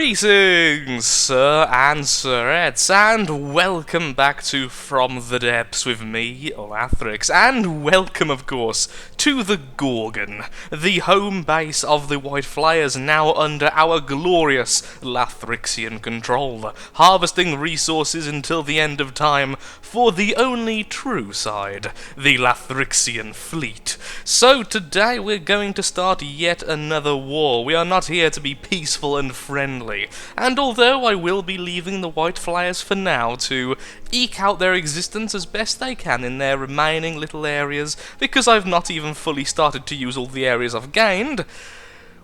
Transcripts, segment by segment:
Greetings, sir and sirettes, and welcome back to From the Depths with me, Lathrix, and welcome, of course, to the Gorgon, the home base of the White Flyers, now under our glorious Lathrixian control, harvesting resources until the end of time for the only true side, the Lathrixian fleet. So today we're going to start yet another war. We are not here to be peaceful and friendly, and although I will be leaving the White Flyers for now to eke out their existence as best they can in their remaining little areas, because I've not even fully started to use all the areas I've gained,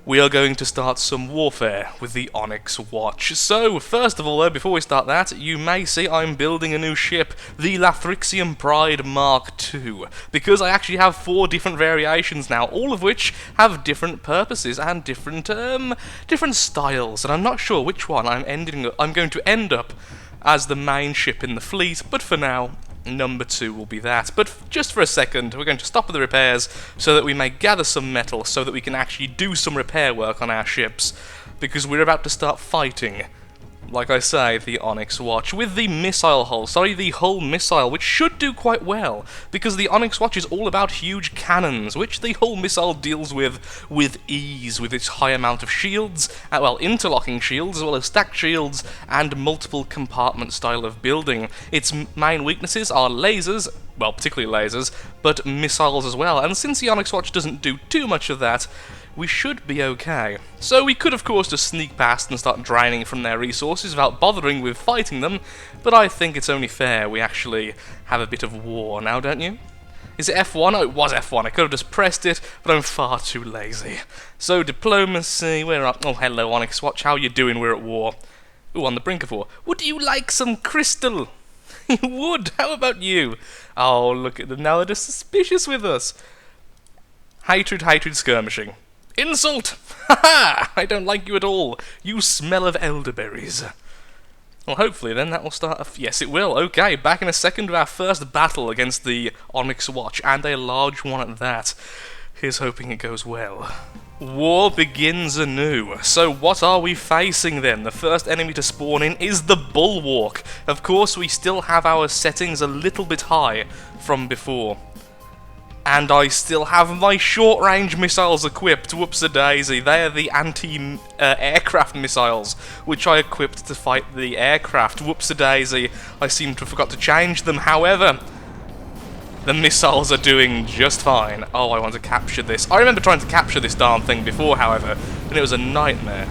we are going to start some warfare with the Onyx Watch. So, first of all though, before we start that, you may see I'm building a new ship, the Lathrixian Pride Mark II, because I actually have 4 different variations now, all of which have different purposes and different styles, and I'm not sure which one I'm going to end up as the main ship in the fleet, but for now, number 2 will be that. But just for a second, we're going to stop with the repairs so that we may gather some metal so that we can actually do some repair work on our ships, because we're about to start fighting, like I say, the Onyx Watch with the missile hull, the hull missile, which should do quite well, because the Onyx Watch is all about huge cannons, which the hull missile deals with ease, with its high amount of shields, interlocking shields, as well as stacked shields, and multiple compartment style of building. Its main weaknesses are lasers, well, particularly lasers, but missiles as well, and since the Onyx Watch doesn't do too much of that, we should be okay. So we could of course just sneak past and start draining from their resources without bothering with fighting them, but I think it's only fair we actually have a bit of war now, don't you? Is it F1? Oh, it was F1. I could have just pressed it, but I'm far too lazy. So diplomacy, we're up. Oh, hello Onyx Watch, how you doing? We're at war. Ooh, on the brink of war. Would you like some crystal? You would. How about you? Oh, look at them now. They're just suspicious with us. Hatred, skirmishing. Insult! Ha-ha! I don't like you at all. You smell of elderberries. Well, hopefully then that will start yes, it will. Okay, back in a second with our first battle against the Onyx Watch, and a large one at that. Here's hoping it goes well. War begins anew. So what are we facing then? The first enemy to spawn in is the Bulwark. Of course, we still have our settings a little bit high from before. And I still have my short-range missiles equipped. Whoops-a-daisy. They are the anti-aircraft missiles, which I equipped to fight the aircraft. Whoops-a-daisy. I seem to have forgot to change them. However, the missiles are doing just fine. Oh, I want to capture this. I remember trying to capture this darn thing before, however, and it was a nightmare.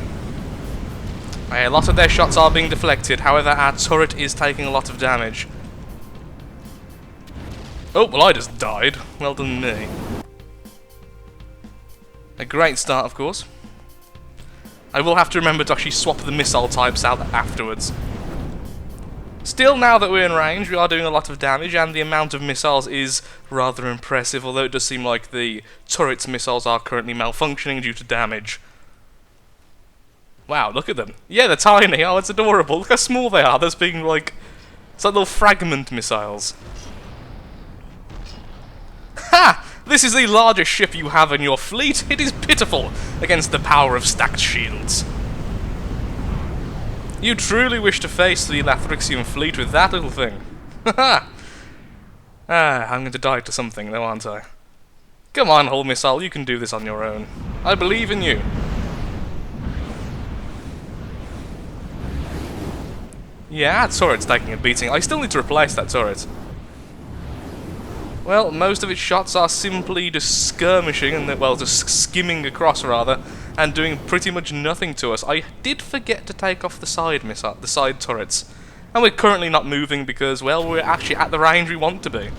A lot of their shots are being deflected. However, our turret is taking a lot of damage. Oh, well, I just died. Well done me. A great start, of course. I will have to remember to actually swap the missile types out afterwards. Still, now that we're in range, we are doing a lot of damage, and the amount of missiles is rather impressive, although it does seem like the turret's missiles are currently malfunctioning due to damage. Wow, look at them. Yeah, they're tiny. Oh, it's adorable. Look how small they are. There's being like... it's like little fragment missiles. Ha! This is the largest ship you have in your fleet. It is pitiful against the power of stacked shields. You truly wish to face the Lathrixian fleet with that little thing. Haha! I'm going to die to something though, aren't I? Come on, hull missile, you can do this on your own. I believe in you. Yeah, that turret's taking a beating. I still need to replace that turret. Well, most of its shots are simply just skirmishing, and well, just skimming across rather, and doing pretty much nothing to us. I did forget to take off the side turrets, and we're currently not moving because, well, we're actually at the range we want to be.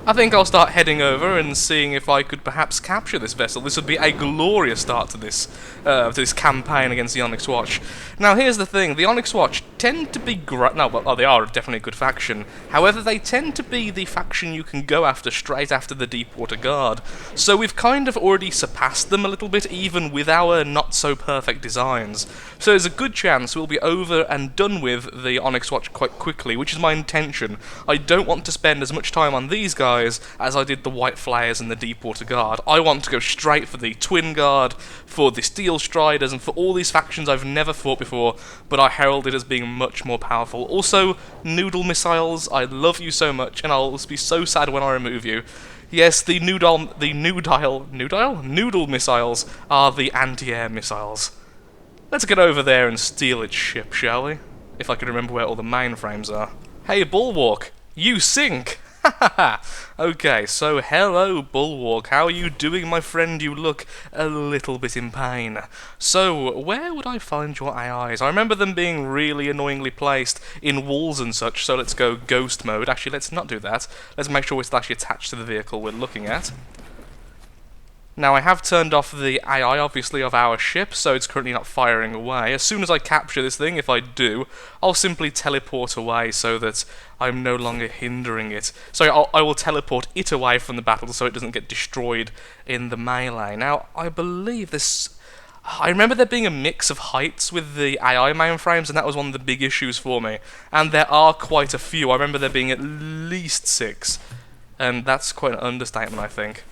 I think I'll start heading over and seeing if I could perhaps capture this vessel. This would be a glorious start to this campaign against the Onyx Watch. Now, here's the thing. The Onyx Watch tend to be they are definitely a good faction. However, they tend to be the faction you can go after straight after the Deepwater Guard. So we've kind of already surpassed them a little bit, even with our not-so-perfect designs. So there's a good chance we'll be over and done with the Onyx Watch quite quickly, which is my intention. I don't want to spend as much time on these guys AIs as I did the White Flayers and the Deepwater Guard. I want to go straight for the Twin Guard, for the Steel Striders, and for all these factions I've never fought before, but I herald it as being much more powerful. Also, Noodle Missiles, I love you so much, and I'll be so sad when I remove you. Yes, the Noodle Missiles are the anti-air missiles. Let's get over there and steal its ship, shall we? If I can remember where all the mainframes are. Hey, Bulwark! You sink! Ha ha ha! Okay, so hello, Bulwark. How are you doing, my friend? You look a little bit in pain. So, where would I find your AIs? I remember them being really annoyingly placed in walls and such, so let's go ghost mode. Actually, let's not do that. Let's make sure we're still actually attached to the vehicle we're looking at. Now, I have turned off the AI, obviously, of our ship, so it's currently not firing away. As soon as I capture this thing, if I do, I'll simply teleport away so that I'm no longer hindering it. So I will teleport it away from the battle so it doesn't get destroyed in the melee. Now, I believe this... I remember there being a mix of heights with the AI mainframes, and that was one of the big issues for me. And there are quite a few. I remember there being at least 6. And that's quite an understatement, I think.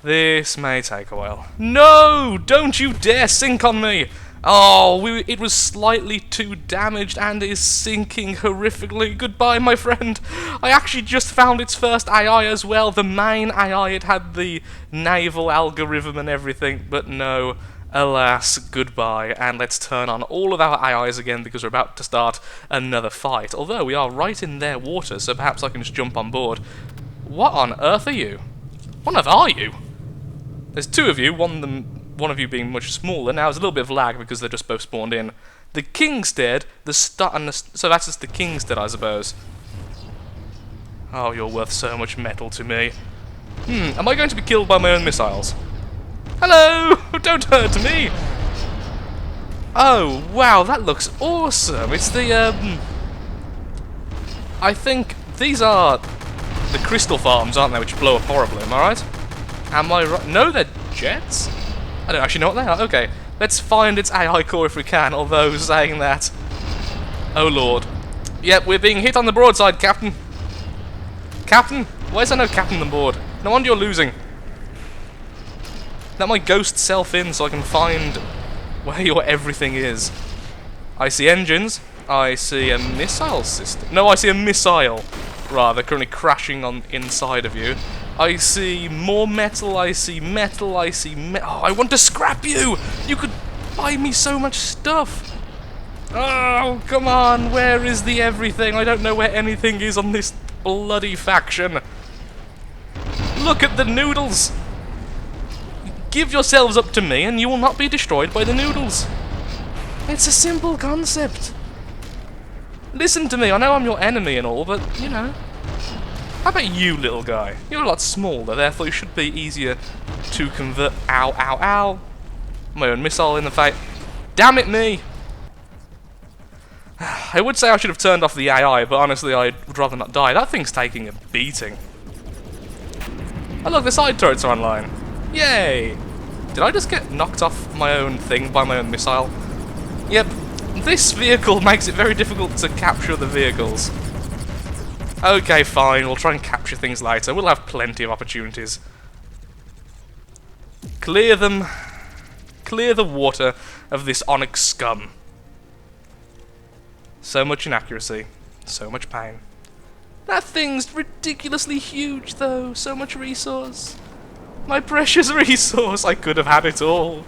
This may take a while. No! Don't you dare sink on me! Oh, it was slightly too damaged and is sinking horrifically. Goodbye, my friend. I actually just found its first AI as well. The main AI, it had the naval algorithm and everything, but no. Alas, goodbye, and let's turn on all of our AIs again because we're about to start another fight. Although we are right in their water, so perhaps I can just jump on board. What on earth are you? What on earth are you? There's 2 of you, one of you being much smaller. Now there's a little bit of lag because they're just both spawned in. The Kingstead, so that's just the Kingstead, I suppose. Oh, you're worth so much metal to me. Am I going to be killed by my own missiles? Hello! Don't hurt me! Oh, wow, that looks awesome. It's the, I think these are the crystal farms, aren't they, which blow up horribly, am I right? Am I right? No, they're jets? I don't actually know what they are. Okay, let's find its AI core if we can, although saying that... Oh lord. Yep, we're being hit on the broadside, Captain. Captain? Why is there no captain on board? No wonder you're losing. Let my ghost self in so I can find where your everything is. I see engines. I see a missile system. No, I see a missile, rather, currently crashing on inside of you. I see more metal, I see metal, I see oh, I want to scrap you! You could buy me so much stuff! Oh, come on, where is the everything? I don't know where anything is on this bloody faction. Look at the noodles! Give yourselves up to me and you will not be destroyed by the noodles. It's a simple concept. Listen to me, I know I'm your enemy and all, but, you know... How about you, little guy? You're a lot smaller, therefore you should be easier to convert. Ow, ow, ow. My own missile in the face. Damn it, me! I would say I should have turned off the AI, but honestly, I would rather not die. That thing's taking a beating. Oh look, the side turrets are online. Yay! Did I just get knocked off my own thing by my own missile? Yep. This vehicle makes it very difficult to capture the vehicles. Okay, fine, we'll try and capture things later. We'll have plenty of opportunities. Clear them. Clear the water of this Onyx scum. So much inaccuracy. So much pain. That thing's ridiculously huge, though. So much resource. My precious resource. I could have had it all.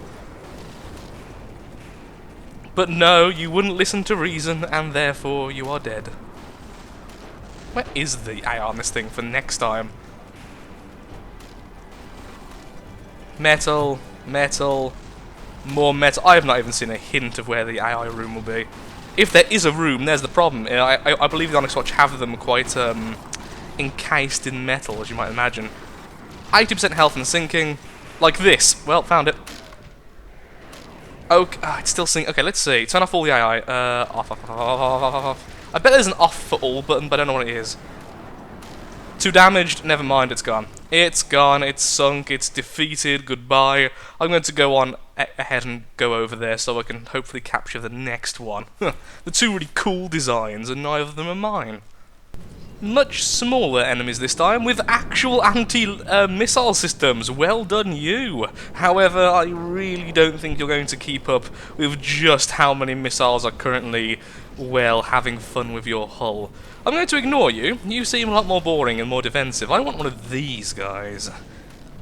But no, you wouldn't listen to reason, and therefore you are dead. Where is the AI on this thing for next time? Metal, metal, more metal. I have not even seen a hint of where the AI room will be. If there is a room, there's the problem. I believe the Onyx Watch have them quite encased in metal, as you might imagine. 80% health and sinking, like this. Well, found it. Okay, it's still sinking. Okay, let's see. Turn off all the AI. Off. I bet there's an off for all button, but I don't know what it is. Too damaged? Never mind, it's gone. It's gone, it's sunk, it's defeated, goodbye. I'm going to go on ahead and go over there so I can hopefully capture the next one. The 2 really cool designs, and neither of them are mine. much smaller enemies this time, with actual anti-missile systems. Well done, you! However, I really don't think you're going to keep up with just how many missiles are currently, well, having fun with your hull. I'm going to ignore you. You seem a lot more boring and more defensive. I want one of these guys.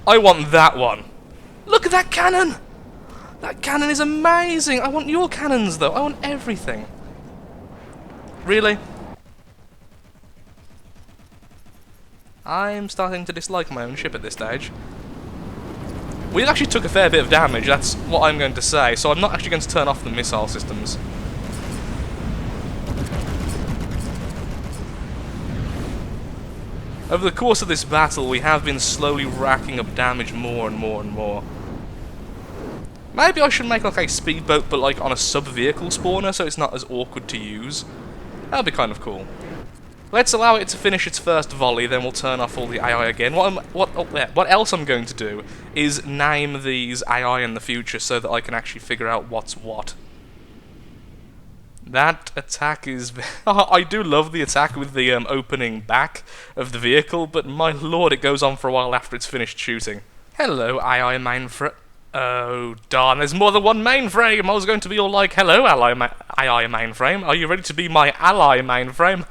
I want that one. Look at that cannon! That cannon is amazing! I want your cannons, though. I want everything. Really? I'm starting to dislike my own ship at this stage. We actually took a fair bit of damage, that's what I'm going to say, so I'm not actually going to turn off the missile systems. Over the course of this battle, we have been slowly racking up damage more and more and more. Maybe I should make like a speedboat, but like on a sub-vehicle spawner, so it's not as awkward to use. That'd be kind of cool. Let's allow it to finish its first volley, then we'll turn off all the AI again. What else I'm going to do is name these AI in the future so that I can actually figure out what's what. That attack is... I do love the attack with the opening back of the vehicle, but my lord, it goes on for a while after it's finished shooting. Hello, AI mainframe. Oh, darn, there's more than one mainframe! I was going to be all like, hello, AI mainframe, are you ready to be my ally mainframe?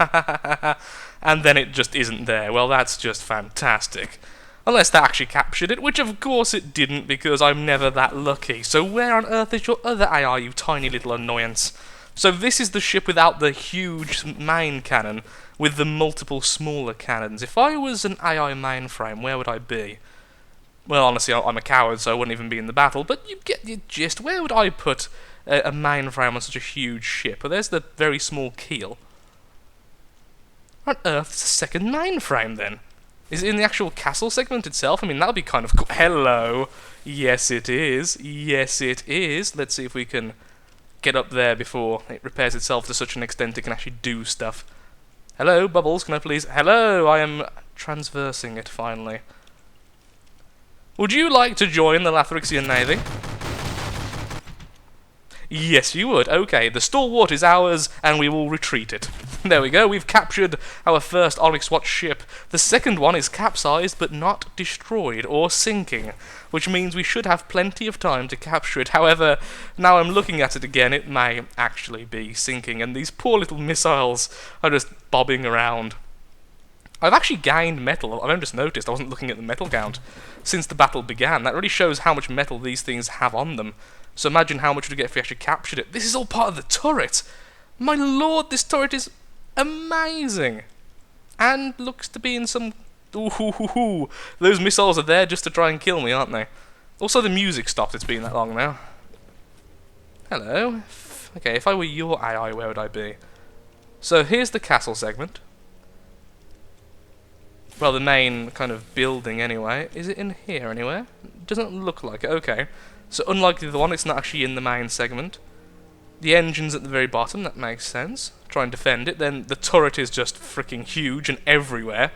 And then it just isn't there. Well, that's just fantastic. Unless that actually captured it, which of course it didn't, because I'm never that lucky. So where on earth is your other AI, you tiny little annoyance? So this is the ship without the huge main cannon, with the multiple smaller cannons. If I was an AI mainframe, where would I be? Well, honestly, I'm a coward, so I wouldn't even be in the battle, but you get the gist. Where would I put a mainframe on such a huge ship? Well, there's the very small keel. What on earth is the second mainframe, then? Is it in the actual castle segment itself? I mean, that would be kind of cool. Hello! Yes, it is. Yes, it is. Let's see if we can get up there before it repairs itself to such an extent it can actually do stuff. Hello, Bubbles, can I please... Hello, I am transversing it, finally. Would you like to join the Lathrixian Navy? Yes, you would. Okay, the stalwart is ours, and we will retreat it. There we go, we've captured our first Onyx Watch ship. The second one is capsized, but not destroyed or sinking, which means we should have plenty of time to capture it. However, now I'm looking at it again, it may actually be sinking, and these poor little missiles are just bobbing around. I've actually gained metal. I've only just noticed, I wasn't looking at the metal count since the battle began. That really shows how much metal these things have on them. So imagine how much we'd get if we actually captured it. This is all part of the turret! My lord, this turret is amazing! And looks to be in some... Ooh, those missiles are there just to try and kill me, aren't they? Also, the music stopped, it's been that long now. Hello. Okay, if I were your AI, where would I be? So here's the castle segment. Well, the main kind of building anyway. Is it in here anywhere? Doesn't look like it. Okay. So unlike the other one, it's not actually in the main segment. The engine's at the very bottom, that makes sense. Try and defend it. Then the turret is just freaking huge and everywhere.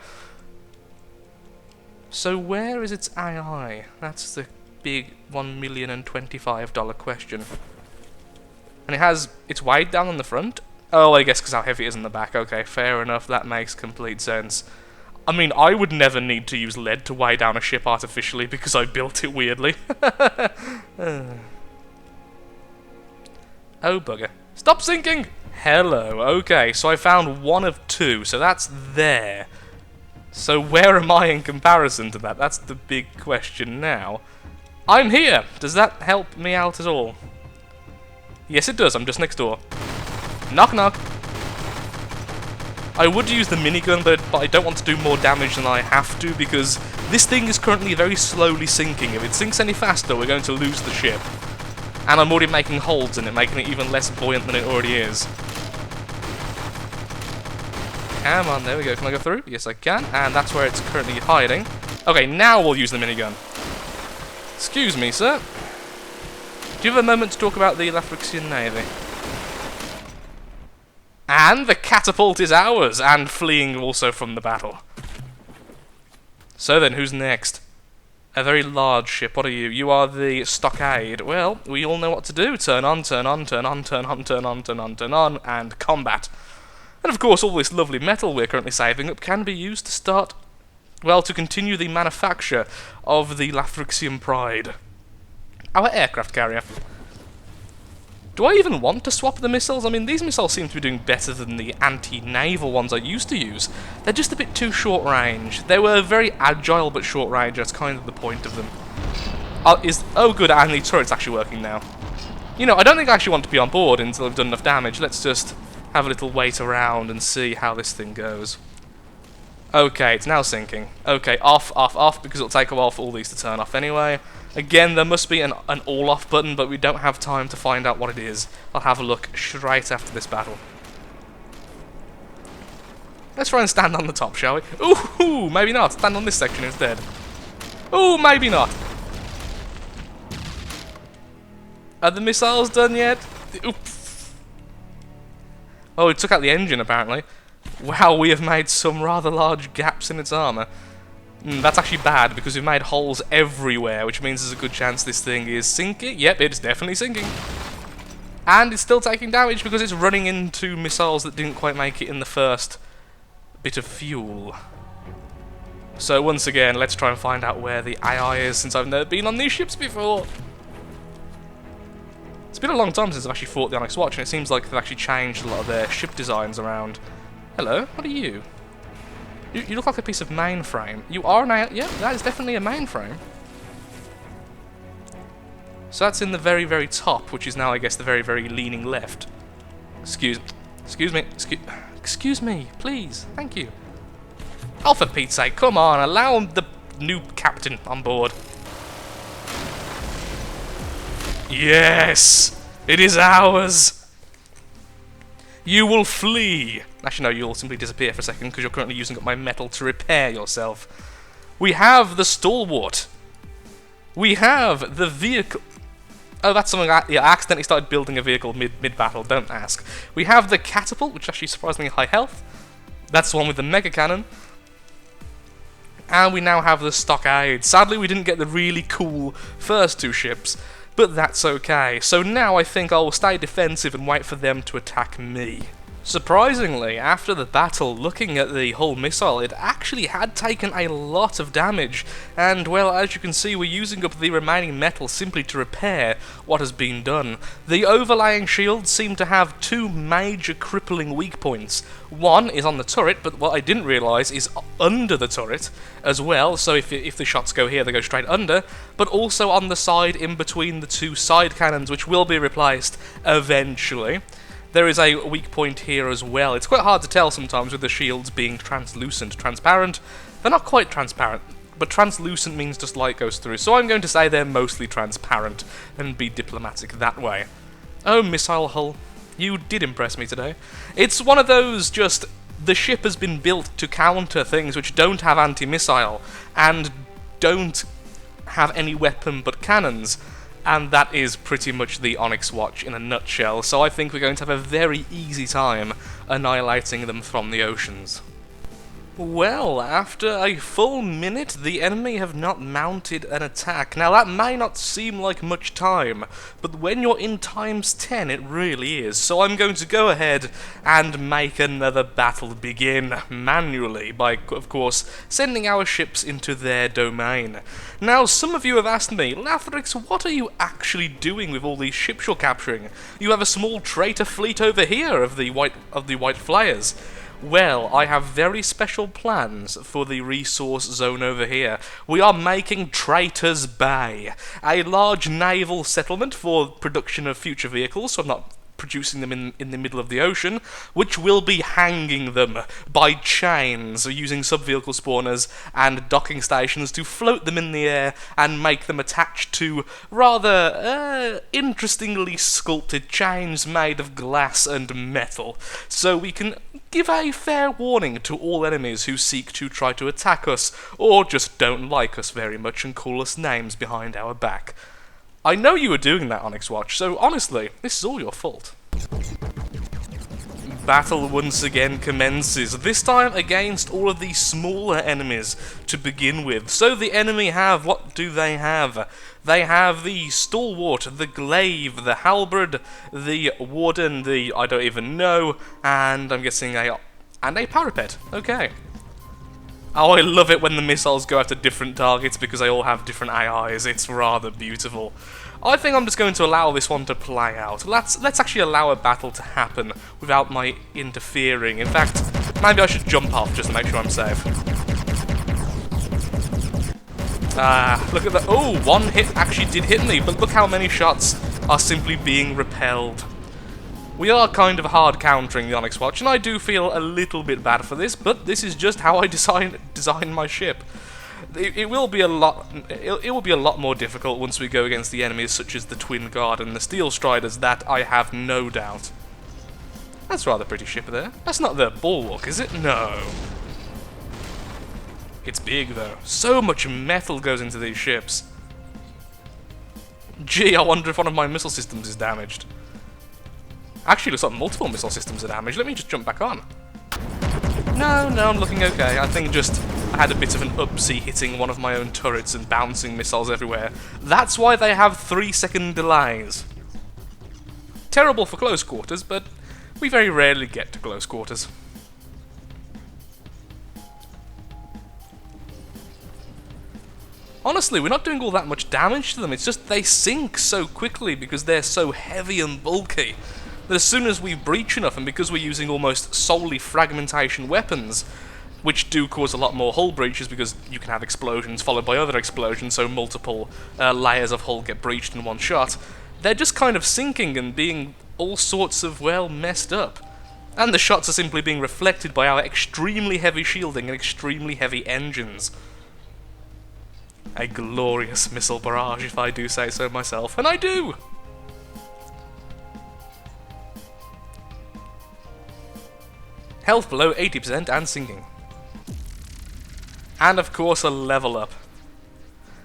So where is its AI? That's the big $1,025,000 question. And it has... it's weighed down on the front? Oh, I guess because how heavy it is in the back. Okay, fair enough. That makes complete sense. I mean, I would never need to use lead to weigh down a ship artificially because I built it weirdly. Oh, bugger. Stop sinking! Hello, okay, so I found one of two, so that's there. So where am I in comparison to that? That's the big question now. I'm here! Does that help me out at all? Yes, it does, I'm just next door. Knock knock. I would use the minigun, but I don't want to do more damage than I have to, because this thing is currently very slowly sinking. If it sinks any faster, we're going to lose the ship. And I'm already making holes in it, making it even less buoyant than it already is. Come on, there we go. Can I go through? Yes, I can. And that's where it's currently hiding. Okay, now we'll use the minigun. Excuse me, sir. Do you have a moment to talk about the Lathrixian Navy? And the catapult is ours, and fleeing also from the battle. So then, who's next? A very large ship. What are you? You are the stockade. Well, we all know what to do. Turn on, turn on, turn on, turn on, turn on, turn on, turn on, and combat. And of course, all this lovely metal we're currently saving up can be used to start, well, to continue the manufacture of the Lathrixium Pride. Our aircraft carrier. Do I even want to swap the missiles? I mean, these missiles seem to be doing better than the anti-naval ones I used to use. They're just a bit too short range. They were very agile but short range, that's kind of the point of them. Oh good, and the turret's actually working now. You know, I don't think I actually want to be on board until I've done enough damage. Let's just have a little wait around and see how this thing goes. Okay, it's now sinking. Okay, off, off, off, because it'll take a while for all these to turn off anyway. Again, there must be an all-off button, but we don't have time to find out what it is. I'll have a look straight after this battle. Let's try and stand on the top, shall we? Ooh, maybe not. Stand on this section instead. Ooh, maybe not. Are the missiles done yet? Oops. Oh, it took out the engine, apparently. Wow, we have made some rather large gaps in its armour. That's actually bad, because we've made holes everywhere, which means there's a good chance this thing is sinking. Yep, it's definitely sinking. And it's still taking damage because it's running into missiles that didn't quite make it in the first bit of fuel. So once again, let's try and find out where the AI is, since I've never been on these ships before. It's been a long time since I've actually fought the Onyx Watch, and it seems like they've actually changed a lot of their ship designs around. Hello, what are you? You look like a piece of mainframe. You are an AI. Yeah, that is definitely a mainframe. So that's in the very, very top, which is now, I guess, the very, very leaning left. Excuse me, please. Thank you. Oh, for Pete's sake, come on, allow the new captain on board. Yes! It is ours! You will flee! Actually, no, you'll simply disappear for a second because you're currently using up my metal to repair yourself. We have the Stalwart. We have the vehicle. Oh, that's something I accidentally started building a vehicle mid-battle, don't ask. We have the Catapult, which is actually surprisingly high health. That's the one with the Mega Cannon. And we now have the Stockade. Sadly, we didn't get the really cool first two ships, but that's okay. So now I think I'll stay defensive and wait for them to attack me. Surprisingly, after the battle, looking at the hull missile, it actually had taken a lot of damage, and well, as you can see, we're using up the remaining metal simply to repair what has been done. The overlaying shields seem to have two major crippling weak points. One is on the turret, but what I didn't realise is under the turret as well, so if the shots go here, they go straight under, but also on the side in between the two side cannons, which will be replaced eventually. There is a weak point here as well. It's quite hard to tell sometimes with the shields being translucent. Transparent, they're not quite transparent, but translucent means just light goes through, so I'm going to say they're mostly transparent and be diplomatic that way. Oh, missile hull, you did impress me today. It's one of those just, the ship has been built to counter things which don't have anti-missile and don't have any weapon but cannons. And that is pretty much the Onyx Watch in a nutshell, so I think we're going to have a very easy time annihilating them from the oceans. Well, after a full minute, the enemy have not mounted an attack. Now, that may not seem like much time, but when you're in times 10, it really is. So I'm going to go ahead and make another battle begin manually by, of course, sending our ships into their domain. Now, some of you have asked me, Lathrix, what are you actually doing with all these ships you're capturing? You have a small traitor fleet over here of the white flyers. Well, I have very special plans for the resource zone over here. We are making Traitor's Bay, a large naval settlement for production of future vehicles, so I'm not producing them in the middle of the ocean, which will be hanging them by chains, using sub-vehicle spawners and docking stations to float them in the air and make them attached to rather interestingly sculpted chains made of glass and metal, so we can give a fair warning to all enemies who seek to try to attack us, or just don't like us very much and call us names behind our back. I know you were doing that, Onyx Watch, so honestly, this is all your fault. Battle once again commences, this time against all of these smaller enemies to begin with. So the enemy have, what do they have? They have the Stalwart, the Glaive, the Halberd, the Warden, the I don't even know, and I'm guessing a Parapet. Okay. Oh, I love it when the missiles go after different targets because they all have different AIs. It's rather beautiful. I think I'm just going to allow this one to play out. Let's actually allow a battle to happen without my interfering. In fact, maybe I should jump off just to make sure I'm safe. Look at that. Oh, one hit actually did hit me, but look how many shots are simply being repelled. We are kind of hard countering the Onyx Watch, and I do feel a little bit bad for this, but this is just how I design my ship. It will be a lot. It will be a lot more difficult once we go against the enemies such as the Twin Guard and the Steel Striders. That I have no doubt. That's rather pretty ship there. That's not the Bulwark, is it? No. It's big though. So much metal goes into these ships. Gee, I wonder if one of my missile systems is damaged. Actually, looks like multiple missile systems are damaged. Let me just jump back on. No, I'm looking okay. I think just I had a bit of an upsie hitting one of my own turrets and bouncing missiles everywhere. That's why they have 3-second delays. Terrible for close quarters, but we very rarely get to close quarters. Honestly, we're not doing all that much damage to them. It's just they sink so quickly because they're so heavy and bulky that as soon as we breach enough, and because we're using almost solely fragmentation weapons, which do cause a lot more hull breaches because you can have explosions followed by other explosions, so multiple layers of hull get breached in one shot, they're just kind of sinking and being all sorts of, well, messed up. And the shots are simply being reflected by our extremely heavy shielding and extremely heavy engines. A glorious missile barrage, if I do say so myself, and I do! Health below 80% and sinking. And of course a level up.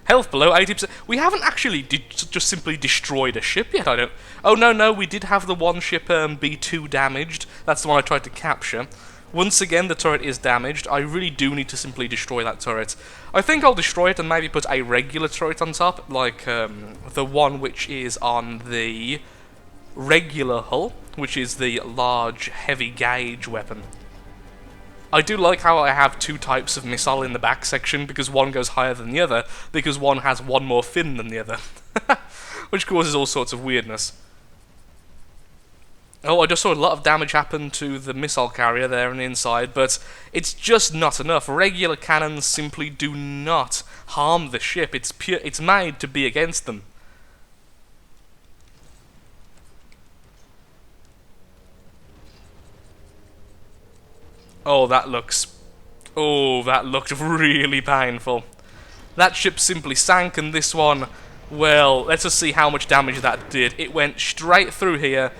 Health below 80%. We haven't actually just simply destroyed a ship yet, I don't... Oh no, we did have the one ship B2 damaged. That's the one I tried to capture. Once again, the turret is damaged. I really do need to simply destroy that turret. I think I'll destroy it and maybe put a regular turret on top, like the one which is on the regular hull, which is the large, heavy gauge weapon. I do like how I have two types of missile in the back section, because one goes higher than the other, because one has one more fin than the other. Which causes all sorts of weirdness. Oh, I just saw a lot of damage happen to the missile carrier there on the inside, but it's just not enough. Regular cannons simply do not harm the ship. It's made to be against them. Oh, that looked really painful. That ship simply sank, and this one, well, let's just see how much damage that did. It went straight through here,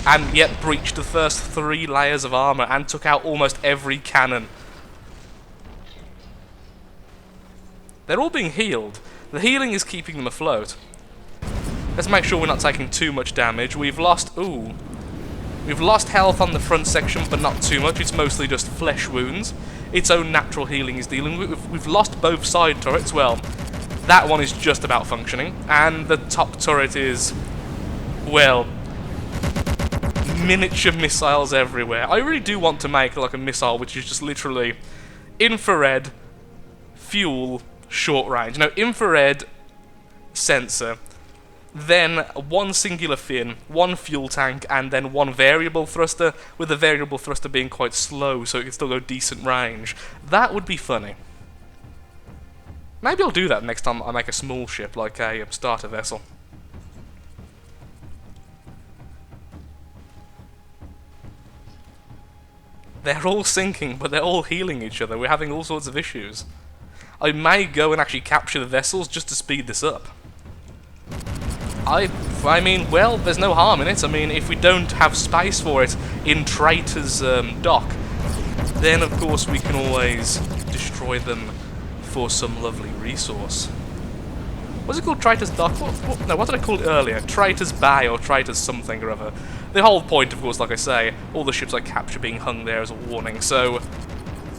and yet breached the first 3 layers of armor, and took out almost every cannon. They're all being healed. The healing is keeping them afloat. Let's make sure we're not taking too much damage. We've lost health on the front section, but not too much. It's mostly just flesh wounds. Its own natural healing is dealing with. We've lost both side turrets. Well, that one is just about functioning. And the top turret is, well, miniature missiles everywhere. I really do want to make like a missile which is just literally infrared, fuel, short range. No, infrared, sensor, then one singular fin, one fuel tank, and then one variable thruster, with the variable thruster being quite slow so it can still go decent range. That would be funny. Maybe I'll do that next time I make a small ship, like a starter vessel. They're all sinking, but they're all healing each other. We're having all sorts of issues. I may go and actually capture the vessels just to speed this up. I mean, well, there's no harm in it. I mean, if we don't have space for it in Traitor's dock, then of course we can always destroy them for some lovely resource. What's it called, Traitor's dock? What did I call it earlier? Traitor's Bay or Traitor's something or other. The whole point, of course, like I say, all the ships I capture being hung there as a warning, so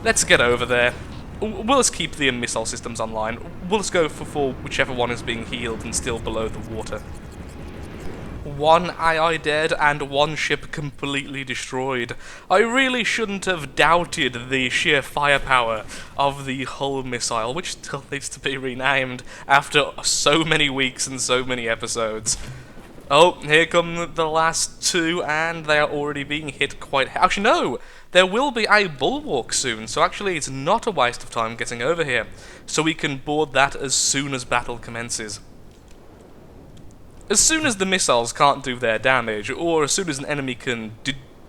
let's get over there. We'll just keep the missile systems online. We'll just go for whichever one is being healed and still below the water. One AI dead and one ship completely destroyed. I really shouldn't have doubted the sheer firepower of the hull missile, which still needs to be renamed after so many weeks and so many episodes. Oh, here come the last two, and they are already being hit quite... Actually, no! There will be a bulwark soon, so actually it's not a waste of time getting over here. So we can board that as soon as battle commences. As soon as the missiles can't do their damage, or as soon as an enemy can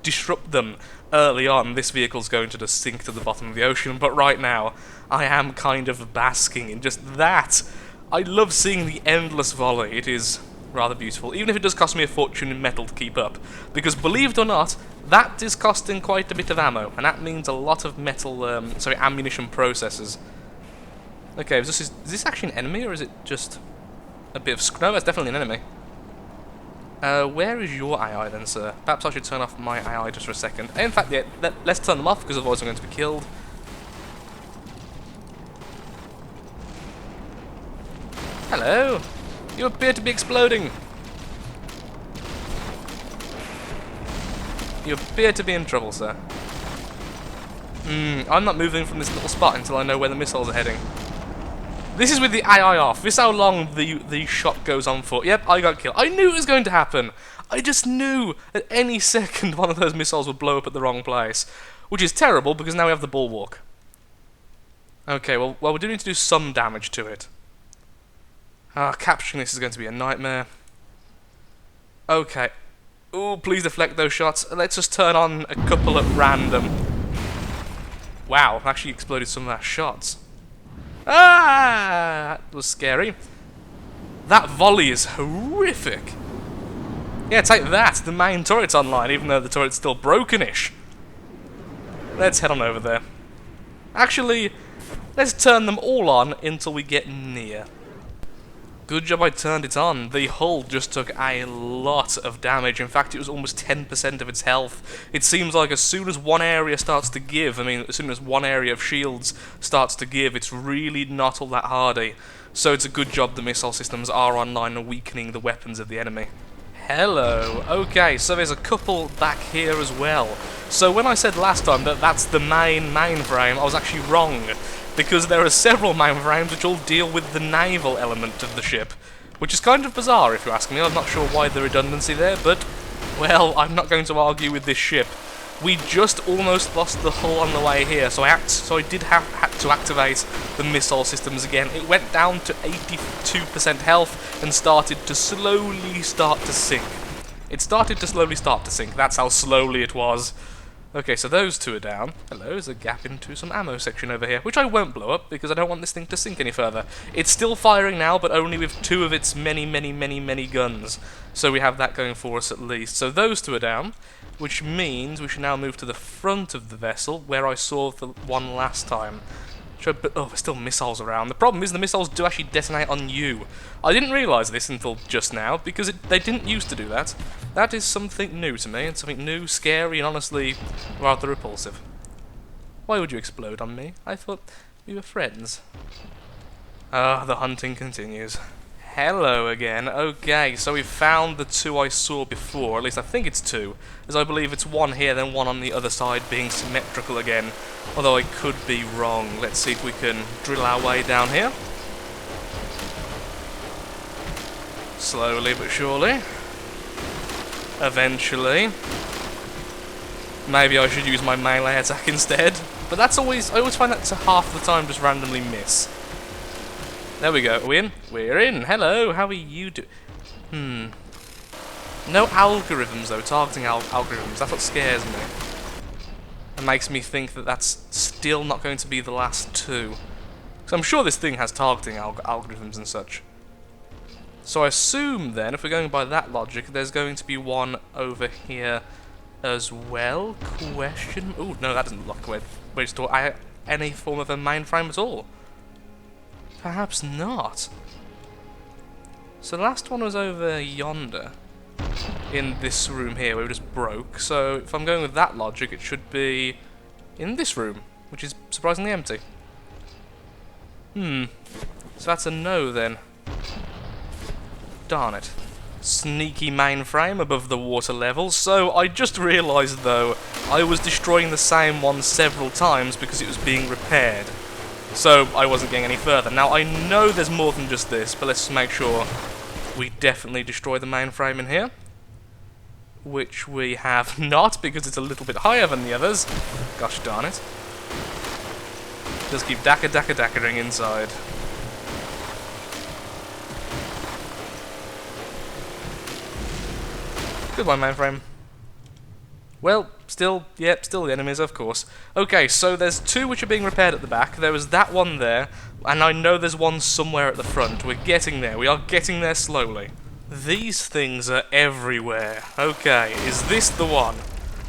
disrupt them early on, this vehicle's going to just sink to the bottom of the ocean, but right now, I am kind of basking in just that. I love seeing the endless volley, it is rather beautiful, even if it does cost me a fortune in metal to keep up, because believe it or not, that is costing quite a bit of ammo, and that means a lot of metal, ammunition processors. Okay, is this actually an enemy, or is it just... a bit of... No, that's definitely an enemy. Where is your AI then, sir? Perhaps I should turn off my AI just for a second. In fact, yeah, let's turn them off, because otherwise I'm going to be killed. Hello! You appear to be exploding! You appear to be in trouble, sir. I'm not moving from this little spot until I know where the missiles are heading. This is with the AI off. This is how long the shot goes on for. Yep, I got killed. I knew it was going to happen. I just knew at any second one of those missiles would blow up at the wrong place. Which is terrible, because now we have the bulwark. Okay, well we do need to do some damage to it. Capturing this is going to be a nightmare. Okay. Ooh, please deflect those shots. Let's just turn on a couple at random. Wow, actually exploded some of our shots. Ah, that was scary. That volley is horrific. Yeah, take that. The main turret's online, even though the turret's still brokenish. Let's head on over there. Actually, let's turn them all on until we get near. Good job I turned it on. The hull just took a lot of damage. In fact, it was almost 10% of its health. It seems like as soon as one area starts to give, as soon as one area of shields starts to give, it's really not all that hardy. So it's a good job the missile systems are online and weakening the weapons of the enemy. Hello. Okay, so there's a couple back here as well. So when I said last time that that's the mainframe, I was actually wrong. Because there are several mainframes which all deal with the naval element of the ship. Which is kind of bizarre, if you ask me. I'm not sure why the redundancy there, but... well, I'm not going to argue with this ship. We just almost lost the hull on the way here, so I did have to activate the missile systems again. It went down to 82% health and started to slowly start to sink. It started to slowly start to sink. That's how slowly it was. Okay, so those two are down. Hello, there's a gap into some ammo section over here, which I won't blow up because I don't want this thing to sink any further. It's still firing now, but only with two of its many guns. So we have that going for us at least. So those two are down, which means we should now move to the front of the vessel, where I saw the one last time. Oh, there's still missiles around. The problem is the missiles do actually detonate on you. I didn't realise this until just now, because they didn't used to do that. That is something new to me, and something new, scary, and honestly, rather repulsive. Why would you explode on me? I thought we were friends. The hunting continues. Hello again. Okay, so we've found the two I saw before, at least I think it's two, as I believe it's one here, then one on the other side being symmetrical again, although I could be wrong. Let's see if we can drill our way down here. Slowly but surely. Eventually. Maybe I should use my melee attack instead, but I always find that to half the time just randomly miss. There we go. Are we in? We're in. Hello. How are you doing? No algorithms, though. Targeting algorithms. That's what scares me. It makes me think that that's still not going to be the last two. Because I'm sure this thing has targeting algorithms and such. So I assume, then, if we're going by that logic, there's going to be one over here as well? Question? Ooh, no, that doesn't look way to store any form of a mainframe at all. Perhaps not. So the last one was over yonder, in this room here, where we just broke. So if I'm going with that logic, it should be in this room, which is surprisingly empty. So that's a no then. Darn it. Sneaky mainframe above the water level. So I just realised though, I was destroying the same one several times because it was being repaired. So I wasn't getting any further. Now I know there's more than just this, but let's make sure we definitely destroy the mainframe in here. Which we have not, because it's a little bit higher than the others. Gosh darn it. Just keep dackering inside. Goodbye, mainframe. Well, still the enemies, of course. Okay, so there's two which are being repaired at the back. There was that one there, and I know there's one somewhere at the front. We're getting there. We are getting there slowly. These things are everywhere. Okay, is this the one?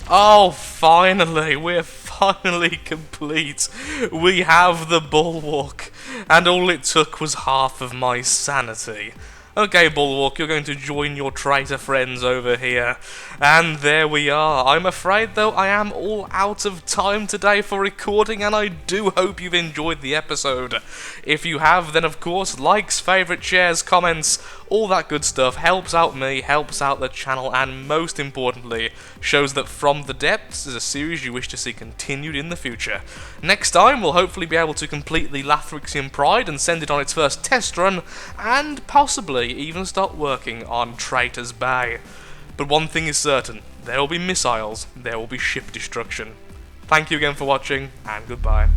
Oh, finally! We're finally complete. We have the bulwark, and all it took was half of my sanity. Okay, Bulwark, you're going to join your traitor friends over here. And there we are. I'm afraid, though, I am all out of time today for recording, and I do hope you've enjoyed the episode. If you have, then of course, likes, favourite, shares, comments, all that good stuff helps out me, helps out the channel, and most importantly, shows that From the Depths is a series you wish to see continued in the future. Next time, we'll hopefully be able to complete the Lathrixian Pride and send it on its first test run, and possibly even start working on Traitor's Bay. But one thing is certain, there will be missiles, there will be ship destruction. Thank you again for watching, and goodbye.